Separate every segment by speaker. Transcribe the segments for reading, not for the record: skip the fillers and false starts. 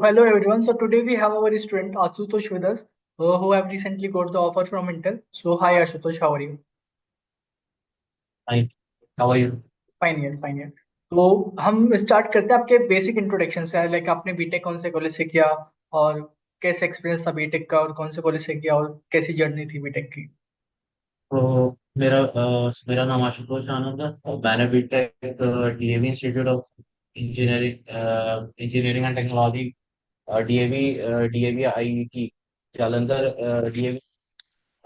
Speaker 1: hello everyone. So today we have our student Ashutosh with us, who have recently got the offer from Intel. So hi Ashutosh, how are you?
Speaker 2: Hi, how are you?
Speaker 1: Fine here, fine here. तो हम start करते हैं आपके basic introduction से, like आपने BTech कौन से college से किया और कैसे एक्सपीरियंस था बीटेक का और कौन से कॉलेज से किया और कैसी जर्नी थी बीटेक की।
Speaker 2: तो मेरा नाम आशुतोष आनंद है और मैंने BTech DAV institute of engineering and technology DAV DAV IT Jalandhar DAV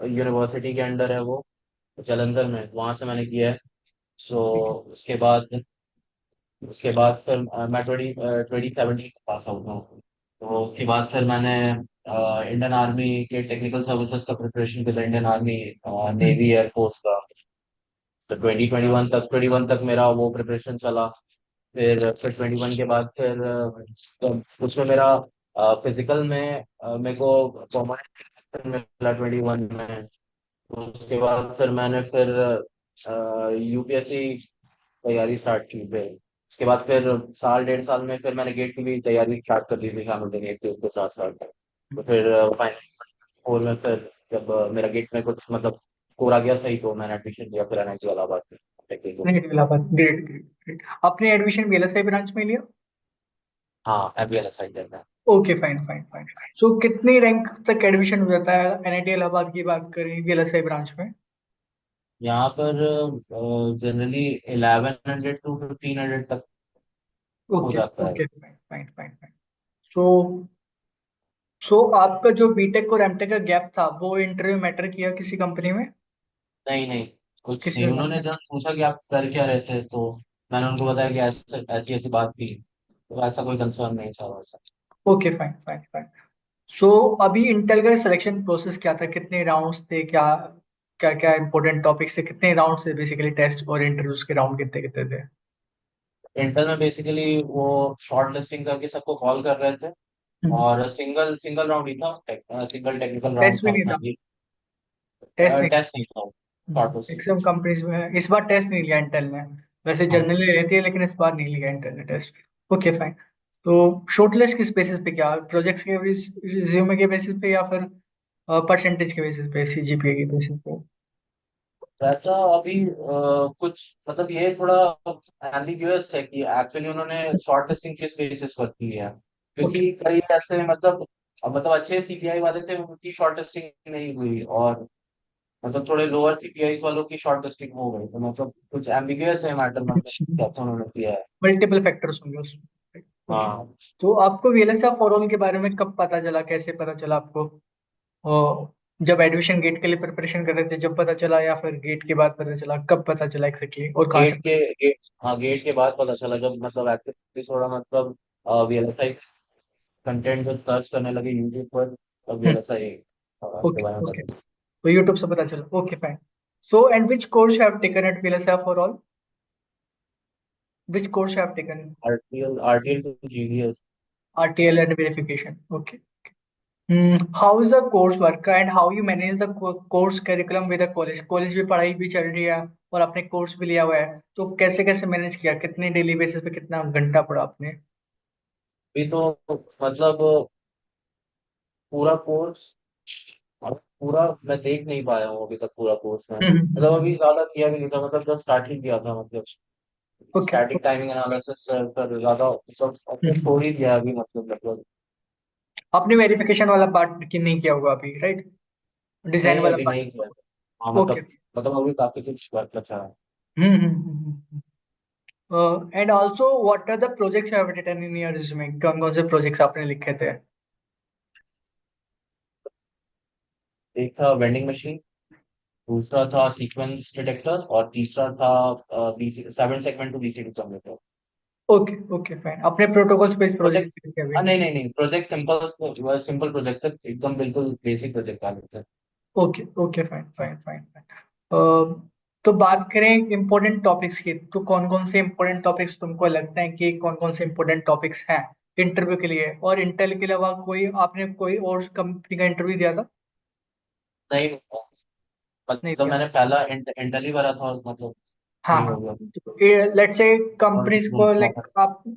Speaker 2: university के अंडर है वो जालंधर में वहाँ से मैंने किया है। सो
Speaker 1: ठीक है।
Speaker 2: उसके बाद उसके बाद फिर मैं 2017 पास आउट हूँ। तो उसके बाद फिर मैंने इंडियन आर्मी के टेक्निकल सर्विसेज का प्रिपरेशन किया, इंडियन आर्मी
Speaker 1: हम्म,
Speaker 2: नेवी एयरफोर्स का। तो 2021 तक मेरा वो प्रिपरेशन चला। फिर 21 के बाद फिर तो उसमें मेरा फिजिकल में मेरे को परमानेंट मिला 21 में। तो उसके बाद फिर मैंने फिर यूपीएससी तैयारी स्टार्ट की। फिर उसके बाद फिर साल डेढ़ साल में फिर मैंने गेट की भी तैयारी स्टार्ट कर दी थी साइमल्टेनियसली उसके साथ साथ। तो फिर फाइनल फोर में फिर जब मेरा गेट में कुछ मतलब स्कोर आ गया सही तो मैंने एडमिशन लिया फिर एनआईटी इलाहाबाद में टेक्निकल।
Speaker 1: नहीं इलाहाबाद, ग्रेट ग्रेट ग्रेट। आपने एडमिशन बीएलएसआई ब्रांच में लिया?
Speaker 2: हाँ एबीएल साइड है।
Speaker 1: Okay fine fine fine. So कितनी रैंक तक एडमिशन हो जाता है एनआईटी इलाहाबाद की बात करें बीएलएसआई ब्रांच में?
Speaker 2: यहाँ पर जनरली 1100 to 1500 तक हो
Speaker 1: ओके
Speaker 2: जाता है।
Speaker 1: Okay fine fine fine fine. So so आपका जो बीटेक और एमटेक का गैप था वो इंटरव्यू मैटर किया किसी कंपनी में?
Speaker 2: नहीं नहीं, कुछ
Speaker 1: किसी
Speaker 2: नहीं,
Speaker 1: में
Speaker 2: उन्होंने
Speaker 1: मैटर?
Speaker 2: जस्ट पूछा कि आप कर क्या रहे थे तो मैंने उनको बताया कि ऐसी ऐसी ऐसी बात थी। तो ऐसा कोई कंसर्न नहीं था वैसा।
Speaker 1: Okay fine fine fine. So अभी इंटेल का सिलेक्शन प्रोसेस क्या था, कितने राउंड्स थे, क्या क्या क्या इंपॉर्टेंट टॉपिक्स थे, कितने राउंड्स थे, बेसिकली टेस्ट और इंटरव्यूज के राउंड कितने कितने थे?
Speaker 2: इंटर में बेसिकली वो शॉर्ट लिस्टिंग करके सबको कॉल कर रहे थे। और सिंगल सिंगल राउंड ही था, सिंगल टेक्निकल राउंड
Speaker 1: टेस्ट भी
Speaker 2: था
Speaker 1: नहीं
Speaker 2: अपना
Speaker 1: था?
Speaker 2: ये।
Speaker 1: टेस्ट नहीं
Speaker 2: टेस्ट नहीं था, शॉर्ट लिस्टिंग।
Speaker 1: मैक्सिमम कंपनीज में इस बार टेस्ट नहीं लिया इंटेल ने। वैसे
Speaker 2: हाँ,
Speaker 1: जनरली लेती है लेकिन इस बार नहीं लिया इंटेल ने टेस्ट। Okay fine. तो शॉर्टलिस्ट किस बेसिस पे, क्या प्रोजेक्ट्स के रिज्यूमे के बेसिस पे या फिर परसेंटेज के बेसिस पे, सीजीपीए के बेसिस पे?
Speaker 2: वैसा अभी कुछ मतलब ये थोड़ा एम्बिग्यूअस है कि एक्चुअली उन्होंने शॉर्ट लिस्टिंग किस बेसिस पर की है।
Speaker 1: ओके
Speaker 2: क्योंकि कई ऐसे मतलब अच्छे सीपीआई वाले थे उनकी शॉर्ट लिस्टिंग नहीं हुई और मतलब थोड़े लोअर सीपीआई वालों की शॉर्ट लिस्टिंग हो गई। तो मतलब कुछ एम्बिग्यूअस है मैटर, मतलब कैसे उन्होंने किया है।
Speaker 1: मल्टीपल फैक्टर्स होंगे उसमें। ओके।
Speaker 2: हाँ,
Speaker 1: तो आपको वीएलएसआई फॉर ऑल के बारे में कब पता चला, कैसे पता चला आपको? और जब एडमिशन गेट के लिए प्रिपरेशन कर रहे थे जब पता चला, या फिर गेट के बाद पता चला, कब पता चला एग्जैक्टली और कहाँ से?
Speaker 2: गेट हाँ गेट के बाद पता चला जब मतलब एक्चुअली थोड़ा मतलब वीएलएसआई कंटेंट जब सर्च करने लगे यूट्यूब पर तब वीएलएसआई के
Speaker 1: ओके
Speaker 2: बारे में
Speaker 1: ओके।
Speaker 2: पता।
Speaker 1: तो यूट्यूब से पता चला, okay fine. So and which course have taken at VLSI for all? Which course have taken?
Speaker 2: RTL to GDS.
Speaker 1: RTL and verification, okay. How is the course work and how you manage the course curriculum with the college? College भी पढ़ाई भी चल रही है और आपने course भी लिया हुआ है, तो कैसे कैसे मैनेज किया, कितने डेली बेसिस पे कितना घंटा पढ़ा आपने?
Speaker 2: अभी तो मतलब पूरा कोर्स पूरा मैं देख नहीं पाया हूँ अभी तक पूरा कोर्स में, मतलब अभी ज्यादा किया भी नहीं था, मतलब जस्ट स्टार्ट ही किया था। मतलब
Speaker 1: ओके।
Speaker 2: स्टैटिक टाइमिंग एनालिसिस पर ज्यादा सब अपने छोड़ ही दिया अभी, मतलब
Speaker 1: आपने वेरिफिकेशन वाला पार्ट की नहीं किया होगा अभी, राइट? डिजाइन
Speaker 2: नहीं
Speaker 1: वाला
Speaker 2: अभी नहीं किया।
Speaker 1: पार्ट।
Speaker 2: हाँ
Speaker 1: ओके।
Speaker 2: मतलब अभी काफी कुछ वर्क अच्छा है।
Speaker 1: And also what are the projects you have written in your resume, कौन कौन से प्रोजेक्ट्स आपने लिखे थे?
Speaker 2: एक था वेंडिंग मशीन, दूसरा था सीक्वेंस डिटेक्टर और तीसरा था BC 7 segment to BCD converter.
Speaker 1: Okay okay fine. अपने प्रोटोकॉल्स पे
Speaker 2: प्रोजेक्ट
Speaker 1: प्रोजेक्ट लिखे हुए?
Speaker 2: नहीं नहीं नहीं, प्रोजेक्ट सिंपल सिंपल प्रोजेक्ट है, एकदम बिल्कुल बेसिक प्रोजेक्ट आ गया था।
Speaker 1: Okay okay fine fine fine fine. तो बात करें इम्पोर्टेंट टॉपिक्स की, तो कौन कौन से इम्पोर्टेंट टॉपिक्स तुमको लगता है कि कौन कौन से इम्पोर्टेंट टॉपिक्स हैं इंटरव्यू के लिए? और इंटेल के अलावा कोई आपने कोई और कंपनी का इंटरव्यू दिया था?
Speaker 2: नहीं,
Speaker 1: नहीं
Speaker 2: मतलब
Speaker 1: दिया?
Speaker 2: मैंने पहला इंटरव्यू भरा था मतलब
Speaker 1: हाँ
Speaker 2: नहीं
Speaker 1: हाँ।
Speaker 2: हो गया
Speaker 1: तो लेट्स से
Speaker 2: और
Speaker 1: कंपनीज
Speaker 2: नहीं
Speaker 1: को
Speaker 2: क्या
Speaker 1: लाइक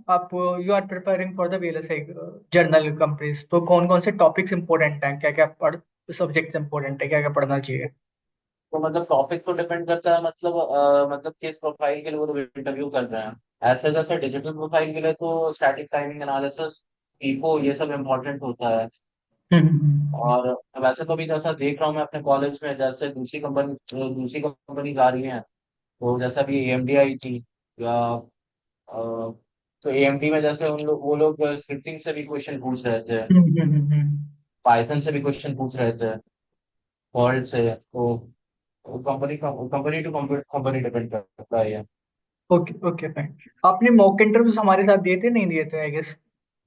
Speaker 1: आप you are preparing for the VLSI journal companies, तो कौन कौन से टॉपिक्स इंपॉर्टेंट हैं, क्या क्या पढ़ सब्जेक्ट्स इंपॉर्टेंट है, क्या क्या पढ़ना चाहिए?
Speaker 2: तो मतलब टॉपिक तो डिपेंड करता है, मतलब मतलब किस प्रोफाइल के लिए वो इंटरव्यू कर रहे हैं। ऐसे जैसे डिजिटल प्रोफाइल के लिए तो स्टैटिक टाइमिंग एनालिसिस, टीफो, ये सब इम्पोर्टेंट होता है।
Speaker 1: हम्म।
Speaker 2: और वैसे तो अभी जैसा देख रहा हूँ मैं अपने कॉलेज में, जैसे दूसरी कंपनी आ रही है, तो जैसे अभी एएमडी आई थी, या तो एएमडी में जैसे उन लोग वो लोग स्क्रिप्टिंग से भी क्वेश्चन पूछ रहे थे, पाइथन से भी क्वेश्चन पूछ रहे थे, फॉल्ट से। तो कंपनी टू कंपनी डिपेंड करता है ये।
Speaker 1: Okay okay fine. आपने मॉक इंटरव्यूज हमारे साथ दिए थे, नहीं दिए थे आई गेस?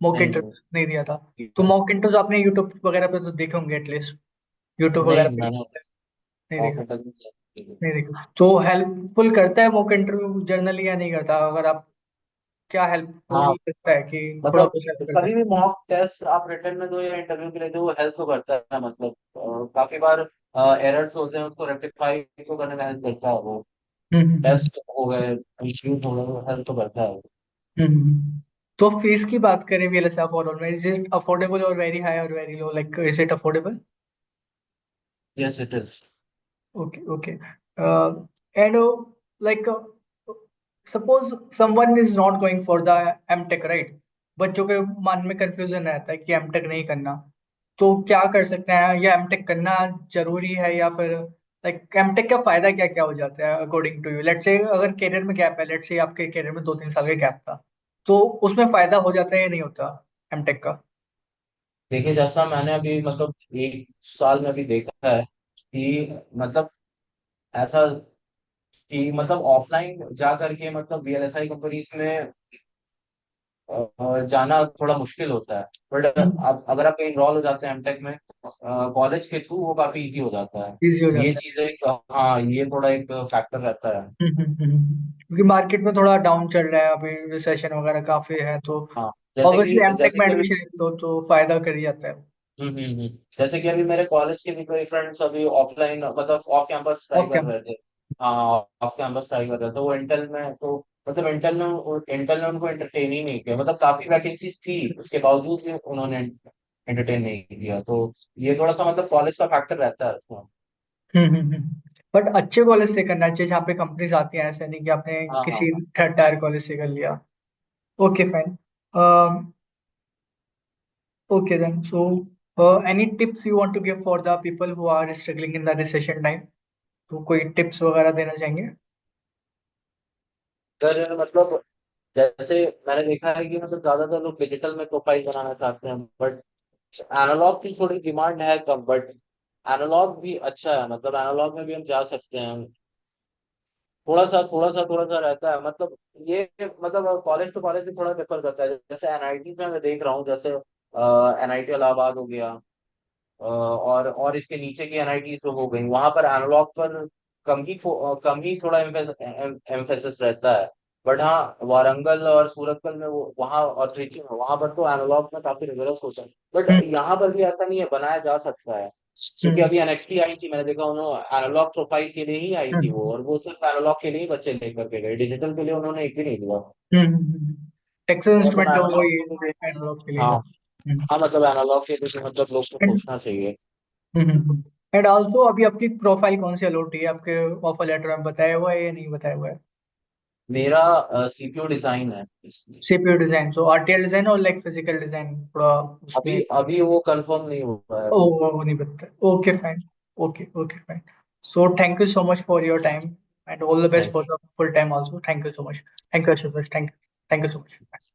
Speaker 1: मॉक
Speaker 2: नहीं नहीं
Speaker 1: इंटरव्यूज नहीं दिया था? तो मॉक इंटरव्यूज आपने यूट्यूब वगैरह पे तो देखे होंगे एटलीस्ट, यूट्यूब वगैरह
Speaker 2: नहीं,
Speaker 1: पे?
Speaker 2: मैंने
Speaker 1: नहीं देखा?
Speaker 2: ऑफर तक नहीं किया।
Speaker 1: नहीं देखा तो हेल्पफुल करता है मॉक इंटरव्यू जनरली या नहीं करता? अगर आप, क्या हेल्पफुल
Speaker 2: हाँ,
Speaker 1: लगता है कि थोड़ा
Speaker 2: मतलब
Speaker 1: बहुत हेल्प करता है?
Speaker 2: कभी भी मॉक टेस्ट आप रिटर्न में दो या इंटरव्यू के लिए दो, वो हेल्प तो करता है। मतलब काफी बार एरर्स होते हैं, उसको रेक्टिफाई तो करने में हेल्प करता है वो।
Speaker 1: हम्म।
Speaker 2: टेस्ट हो गए, इश्यूज हो गए, वो हेल्प तो करता है।
Speaker 1: तो फीस की बात करें वीएलएसआई फॉर ऑल में, इज इट अफोर्डेबल और वेरी हाई और very low, like is it affordable?
Speaker 2: Yes it is.
Speaker 1: Okay, okay. And like suppose someone is not going for the MTech, right? बच्चों के मन में कंफ्यूजन रहता है कि एमटेक नहीं करना, तो क्या कर सकते हैं? या एमटेक करना जरूरी है, या फिर लाइक एमटेक का फायदा क्या क्या हो जाता है according to you? Let's say अगर करियर में गैप है, लेट्स से आपके करियर में 2-3 साल का गैप था, तो उसमें फायदा हो जाता है या नहीं होता एमटेक का?
Speaker 2: देखिए, जैसा मैंने अभी मतलब 1 साल में अभी देखा है कि मतलब ऐसा कि मतलब ऑफलाइन जा करके मतलब वीएलएसआई कंपनीज में जाना थोड़ा मुश्किल होता है। बट अब अगर आप इनरोल हो जाते हैं एमटेक में कॉलेज के थ्रू, वो काफी इजी हो जाता है।
Speaker 1: इजी हो
Speaker 2: ये
Speaker 1: जाता
Speaker 2: चीजें, हाँ, ये थोड़ा एक फैक्टर रहता है।
Speaker 1: है। क्योंकि मार्केट में थोड़ा डाउन चल रहा है अभी, रिसेशन वगैरह काफी है, तो
Speaker 2: हाँ, जैसे
Speaker 1: ऑब्वियसली
Speaker 2: कि
Speaker 1: एमटेक
Speaker 2: जैसे
Speaker 1: में
Speaker 2: कि अभी
Speaker 1: एडमिशन तो फायदा कर ही जाता है।
Speaker 2: जैसे कि अभी मेरे कॉलेज के भी कोई फ्रेंड्स अभी ऑफलाइन मतलब ऑफ कैंपस ट्राई
Speaker 1: ऑफ
Speaker 2: कर रहे
Speaker 1: कैंपस।
Speaker 2: थे। हाँ, ऑफ कैंपस ट्राई कर रहे थे वो इंटेल में। तो मतलब इंटेल ने उनको एंटरटेन ही नहीं किया, मतलब काफी वैकेंसीज थी, उसके बावजूद भी उन्होंने एंटरटेन नहीं किया। तो ये थोड़ा सा मतलब कॉलेज का फैक्टर रहता है उसमें।
Speaker 1: बट अच्छे कॉलेज से करना चाहिए जहाँ पे कंपनीज आती हैं, ऐसा नहीं कि आपने
Speaker 2: हाँ हाँ
Speaker 1: किसी थर्ड टायर कॉलेज से कर लिया। Okay fine. Okay then, so any tips you want to give for the people who are struggling in the recession time? तो कोई टिप्स वगैरह देना चाहेंगे?
Speaker 2: अगर मतलब जैसे मैंने देखा है कि मतलब ज्यादातर लोग डिजिटल में प्रोफाइल बनाना चाहते हैं, बट एनालॉग की थोड़ी डिमांड है कम। बट एनालॉग भी अच्छा है, मतलब एनालॉग में भी हम जा सकते हैं। थोड़ा सा रहता है मतलब। ये मतलब कॉलेज टू कॉलेज भी थोड़ा डिफर करता है। जैसे एनआईटी में मैं देख रहा हूँ, जैसे एनआईटी इलाहाबाद हो गया, और इसके नीचे की एनआईटी जो हो गई, वहां पर एनालॉग पर कम ही थोड़ा एम्फेसिस रहता है। बट हाँ, वारंगल और सूरतगल में वो वहाँ, और त्रिची में, वहां पर तो एनालॉग में काफी रिगरस होता है।
Speaker 1: हम्म
Speaker 2: बट यहाँ पर भी ऐसा नहीं है, बनाया जा सकता है। क्योंकि
Speaker 1: हम्म
Speaker 2: अभी एनएक्सटी आई थी, मैंने देखा उन्होंने एनालॉग प्रोफाइल के लिए ही आई थी वो,
Speaker 1: हम्म
Speaker 2: और वो सिर्फ एनालॉग के लिए ही बच्चे लेकर के गए, डिजिटल के लिए उन्होंने एक भी नहीं दिया।
Speaker 1: टेक्सास
Speaker 2: तो मतलब
Speaker 1: इंस्ट्रूमेंट है वो,
Speaker 2: एनालॉग
Speaker 1: ये
Speaker 2: के लिए,
Speaker 1: एनालॉग के लिए
Speaker 2: हाँ,
Speaker 1: है। हम्म।
Speaker 2: हाँ, मतलब एनालॉग के लिए तो मतलब लोग को सोचना चाहिए।
Speaker 1: एंड ऑल्सो अभी आपकी प्रोफाइल कौन सी अलॉट है आपके ऑफर लेटर में, बताया हुआ है या नहीं बताया हुआ है?
Speaker 2: मेरा सीपीयू डिजाइन है इसमें।
Speaker 1: सीपीयू डिजाइन, सो आरटीएल डिजाइन और लाइक फिजिकल डिजाइन थोड़ा उसमें?
Speaker 2: अभी अभी वो कंफर्म नहीं हुआ है
Speaker 1: ओ,
Speaker 2: अभी।
Speaker 1: वो नहीं पता। Okay fine. Okay okay fine. So thank you so much for your time and all the best
Speaker 2: thank
Speaker 1: for the full time also. Thank you so much. Thank you so much. Thank you so much.